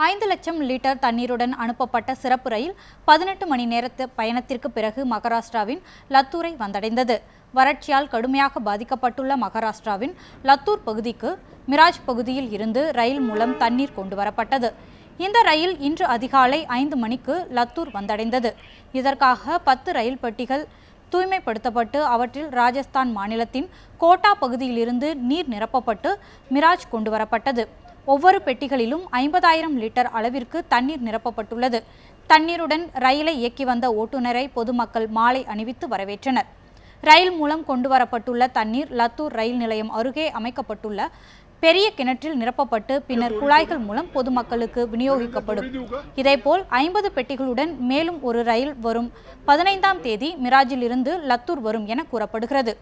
5 லட்சம் லிட்டர் தண்ணீருடன் அனுப்பப்பட்ட சிறப்பு ரயில் 18 மணி நேரத்து பயணத்திற்கு பிறகு மகாராஷ்டிராவின் லத்தூரை வந்தடைந்தது. வறட்சியால் கடுமையாக பாதிக்கப்பட்டுள்ள மகாராஷ்டிராவின் லத்தூர் பகுதிக்கு மிராஜ் பகுதியில் இருந்து ரயில் மூலம் தண்ணீர் கொண்டு வரப்பட்டது. இந்த ரயில் இன்று அதிகாலை 5 மணிக்கு லத்தூர் வந்தடைந்தது. இதற்காக 10 ரயில் பெட்டிகள் தூய்மைப்படுத்தப்பட்டு அவற்றில் ராஜஸ்தான் மாநிலத்தின் கோட்டா பகுதியிலிருந்து நீர் நிரப்பப்பட்டு மிராஜ் கொண்டு வரப்பட்டது. ஒவ்வொரு பெட்டிகளிலும் 50,000 லிட்டர் அளவிற்கு தண்ணீர் நிரப்பப்பட்டுள்ளது. தண்ணீருடன் ரயிலை இயக்கி வந்த ஓட்டுநரை பொதுமக்கள் மாலை அணிவித்து வரவேற்றனர். ரயில் மூலம் கொண்டு வரப்பட்டுள்ள தண்ணீர் லத்தூர் ரயில் நிலையம் அருகே அமைக்கப்பட்டுள்ள பெரிய கிணற்றில் நிரப்பப்பட்டு பின்னர் குழாய்கள் மூலம் பொதுமக்களுக்கு விநியோகிக்கப்படும். இதேபோல் 50 பெட்டிகளுடன் மேலும் ஒரு ரயில் வரும் 15ஆம் தேதி மிராஜில் இருந்து லத்தூர் வரும் என கூறப்படுகிறது.